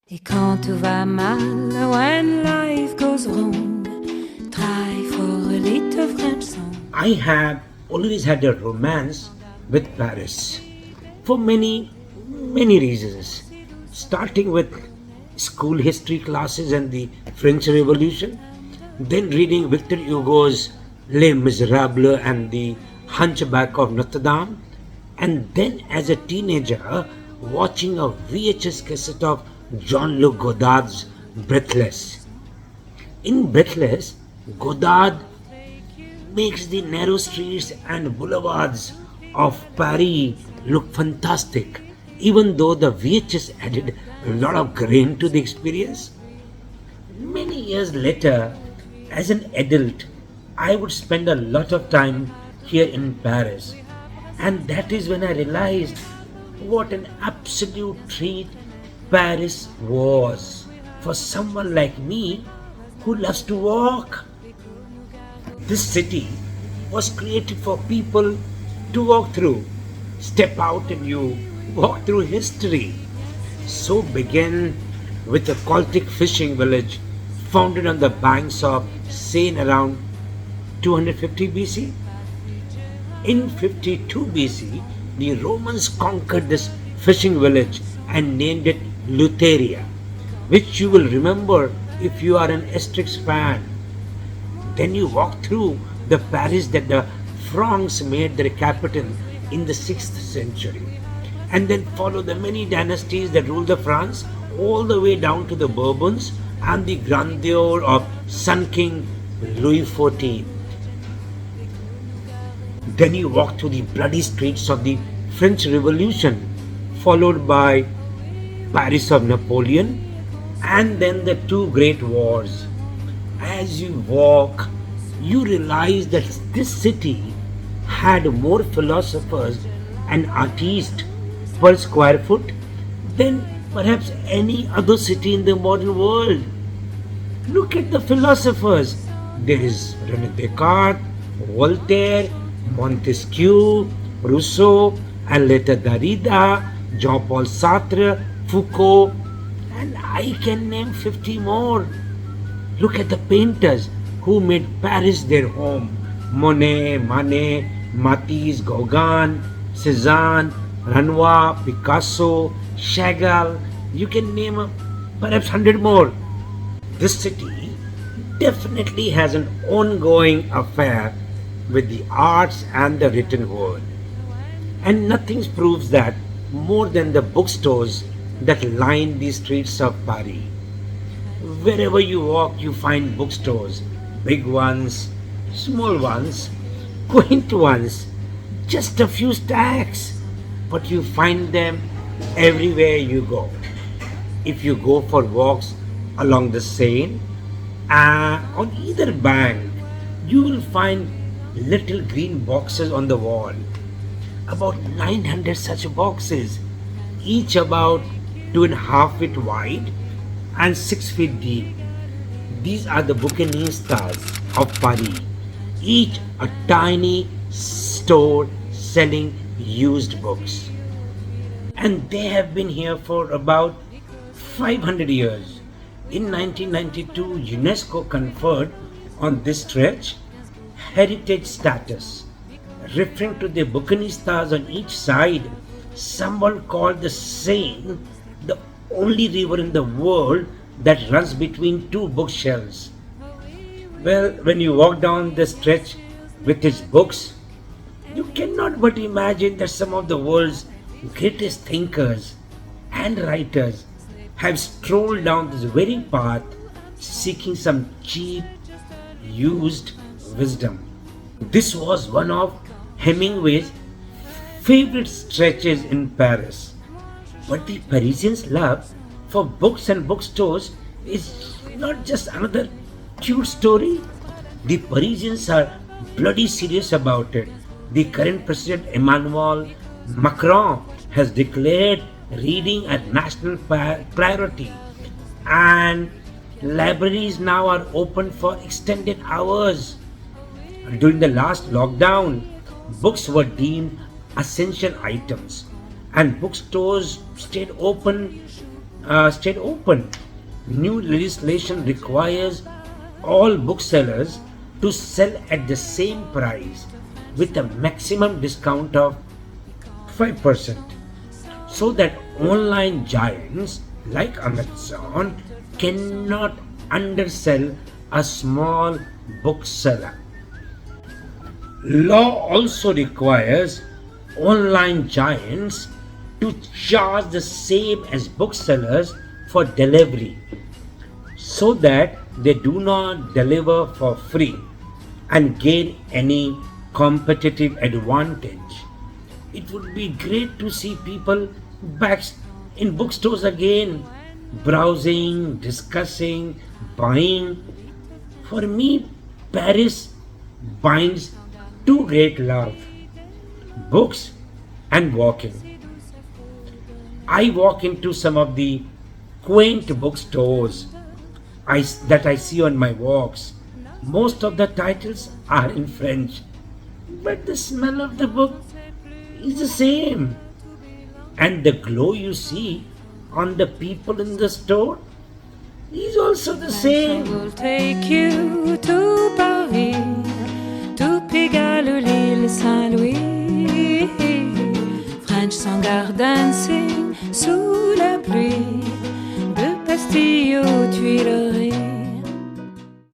Et quand tout va mal, when life goes wrong, try for a little French song. I have always had a romance with Paris for many reasons. Starting with school history classes and the French Revolution, then reading Victor Hugo's Les Miserables and the Hunchback of Notre Dame, and then as a teenager watching a VHS cassette of Jean-Luc Godard's Breathless. In Breathless, Godard makes the narrow streets and boulevards of Paris look fantastic, even though the VHS added a lot of grain to the experience. Many years later, as an adult, I would spend a lot of time here in Paris, and that is when I realized what an absolute treat Paris was for someone like me who loves to walk. This city was created for people to walk through. Step out and you walk through history. So began with a Celtic fishing village founded on the banks of Seine around 250 BC. In 52 BC, the Romans conquered this fishing village and named it Lutheria, which you will remember if you are an Asterix fan. Then you walk through the Paris that the Franks made their capital in the 6th century, and then follow the many dynasties that ruled the France all the way down to the Bourbons and the grandeur of Sun King Louis XIV. Then you walk through the bloody streets of the French Revolution, followed by Paris of Napoleon, and then the two great wars. As you walk, you realize that this city had more philosophers and artists per square foot than perhaps any other city in the modern world. Look at the philosophers. There is René Descartes, Voltaire, Montesquieu, Rousseau, and later Derrida, Jean-Paul Sartre, Foucault, and I can name 50 more. Look at the painters who made Paris their home. Monet, Manet, Matisse, Gauguin, Cézanne, Renoir, Picasso, Chagall. You can name perhaps 100 more. This city definitely has an ongoing affair with the arts and the written word. And nothing proves that more than the bookstores that line the streets of Paris. Wherever you walk, you find bookstores, big ones, small ones, quaint ones, just a few stacks, but you find them everywhere you go. If you go for walks along the Seine, on either bank, you will find little green boxes on the wall. About 900 such boxes, each about 2.5 feet wide and 6 feet deep. These are the bucanistas of Paris, each a tiny store selling used books. And they have been here for about 500 years. In 1992, UNESCO conferred on this stretch heritage status, referring to the bucanistas on each side. Someone called the Seine the only river in the world that runs between two bookshelves. Well, when you walk down the stretch with its books, you cannot but imagine that some of the world's greatest thinkers and writers have strolled down this very path seeking some cheap, used wisdom. This was one of Hemingway's favorite stretches in Paris. But the Parisians' love for books and bookstores is not just another cute story. The Parisians are bloody serious about it. The current president Emmanuel Macron has declared reading a national priority, and libraries now are open for extended hours. During the last lockdown, books were deemed essential items, and bookstores stayed open stayed open. New legislation requires all booksellers to sell at the same price with a maximum discount of 5% so that online giants like Amazon cannot undersell a small bookseller. Law also requires online giants to charge the same as booksellers for delivery so that they do not deliver for free and gain any competitive advantage. It would be great to see people back in bookstores again, browsing, discussing, buying. For me, Paris binds two great love, books and walking. I walk into some of the quaint bookstores that I see on my walks. Most of the titles are in French, but the smell of the book is the same. And the glow you see on the people in the store is also the I same. will take you to Paris, to Pigalle, l'île Saint-Louis. French song are dancing sous la pluie, de Bastille aux Tuileries.